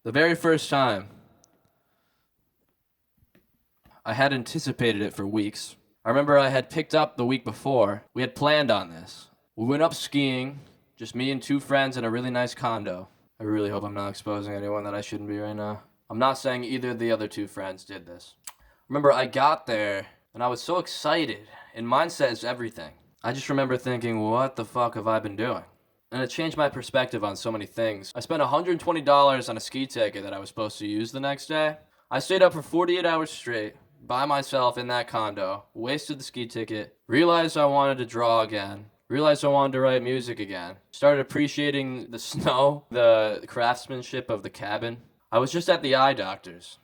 The very first time, I had anticipated it for weeks. I remember I had picked up the week before. We had planned on this. We went up skiing, just me and two friends in a really nice condo. I really hope I'm not exposing anyone that I shouldn't be right now. I'm not saying either of the other two friends did this. Remember, I got there and I was so excited, and mindset is everything. I just remember thinking, what the fuck have I been doing? And it changed my perspective on so many things. I spent $120 on a ski ticket that I was supposed to use the next day. I stayed up for 48 hours straight by myself in that condo, wasted the ski ticket, realized I wanted to draw again, realized I wanted to write music again, started appreciating the snow, the craftsmanship of the cabin. I was just at the eye doctor's.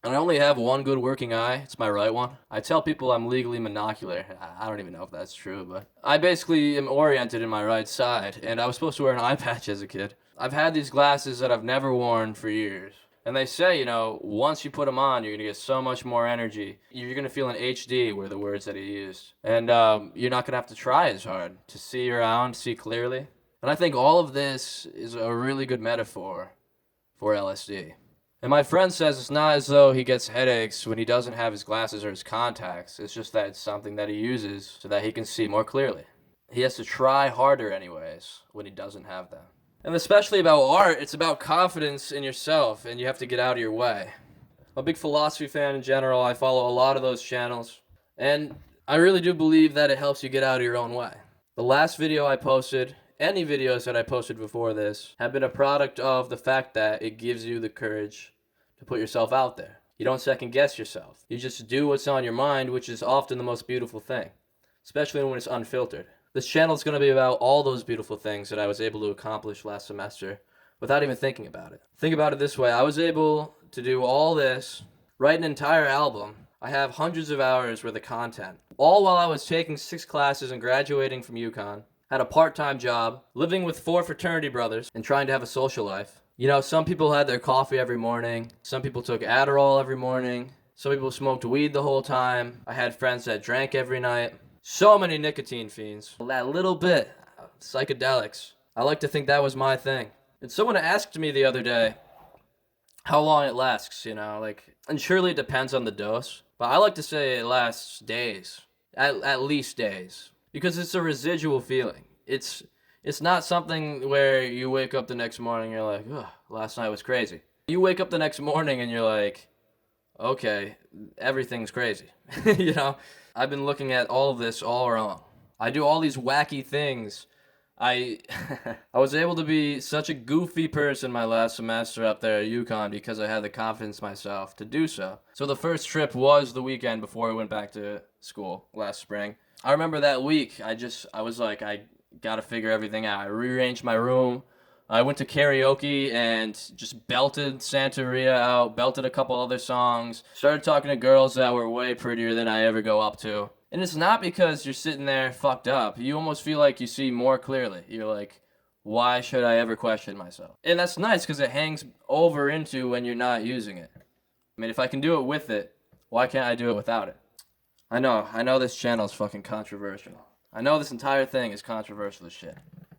And I only have one good working eye. It's my right one. I tell people I'm legally monocular. I don't even know if that's true, but I basically am oriented in my right side, and I was supposed to wear an eye patch as a kid. I've had these glasses that I've never worn for years. And they say, once you put them on, you're going to get so much more energy. You're going to feel in HD, were the words that he used. And you're not going to have to try as hard to see around, see clearly. And I think all of this is a really good metaphor for LSD. And my friend says it's not as though he gets headaches when he doesn't have his glasses or his contacts. It's just that it's something that he uses so that he can see more clearly. He has to try harder anyways when he doesn't have them. And especially about art, it's about confidence in yourself, and you have to get out of your way. I'm a big philosophy fan in general. I follow a lot of those channels. And I really do believe that it helps you get out of your own way. The last video I posted, any videos that I posted before this, have been a product of the fact that it gives you the courage to put yourself out there. You don't second guess yourself. You just do what's on your mind, which is often the most beautiful thing, especially when it's unfiltered. This channel is going to be about all those beautiful things that I was able to accomplish last semester without even thinking about it. Think about it this way. I was able to do all this, write an entire album. I have hundreds of hours worth of content, all while I was taking 6 classes and graduating from UConn, had a part-time job, living with 4 fraternity brothers, and trying to have a social life. Some people had their coffee every morning. Some people took Adderall every morning. Some people smoked weed the whole time. I had friends that drank every night. So many nicotine fiends. That little bit. Psychedelics. I like to think that was my thing. And someone asked me the other day how long it lasts, and surely it depends on the dose. But I like to say it lasts days. At least days. Because it's a residual feeling. It's not something where you wake up the next morning and you're like, oh, last night was crazy. You wake up the next morning and you're like, okay, everything's crazy. I've been looking at all of this all wrong. I do all these wacky things. I I was able to be such a goofy person my last semester up there at UConn because I had the confidence myself to do so. So the first trip was the weekend before we went back to school last spring. I remember that week, I was like, I gotta figure everything out. I rearranged my room. I went to karaoke and just belted Santeria out, belted a couple other songs, started talking to girls that were way prettier than I ever go up to. And it's not because you're sitting there fucked up. You almost feel like you see more clearly. You're like, why should I ever question myself? And that's nice because it hangs over into when you're not using it. I mean, if I can do it with it, why can't I do it without it? I know this channel is fucking controversial. I know this entire thing is controversial as shit.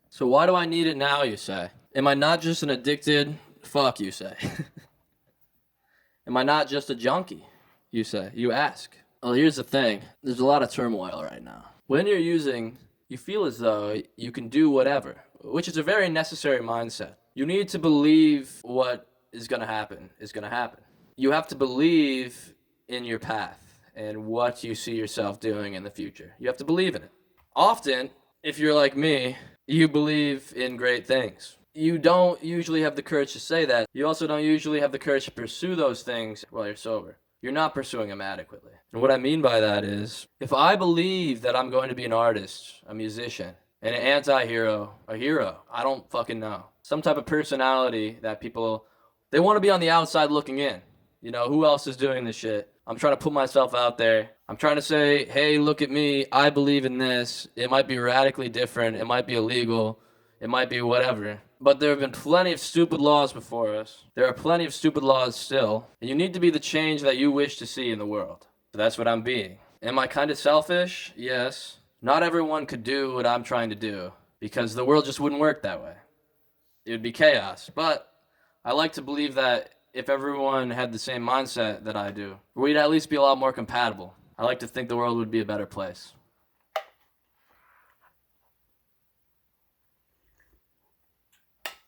So why do I need it now, you say? Am I not just an addicted fuck, you say? Am I not just a junkie, you say? You ask. Well, here's the thing. There's a lot of turmoil right now. When you're using, you feel as though you can do whatever, which is a very necessary mindset. You need to believe what is going to happen is going to happen. You have to believe in your path and what you see yourself doing in the future. You have to believe in it. Often, if you're like me, you believe in great things. You don't usually have the courage to say that. You also don't usually have the courage to pursue those things while you're sober. You're not pursuing them adequately. And what I mean by that is, if I believe that I'm going to be an artist, a musician, an anti-hero, a hero, I don't fucking know. Some type of personality that people, they want to be on the outside looking in. Who else is doing this shit? I'm trying to put myself out there. I'm trying to say, hey, look at me. I believe in this. It might be radically different. It might be illegal. It might be whatever. But there have been plenty of stupid laws before us. There are plenty of stupid laws still. And you need to be the change that you wish to see in the world. So that's what I'm being. Am I kind of selfish? Yes. Not everyone could do what I'm trying to do because the world just wouldn't work that way. It would be chaos. But I like to believe that if everyone had the same mindset that I do, we'd at least be a lot more compatible. I like to think the world would be a better place.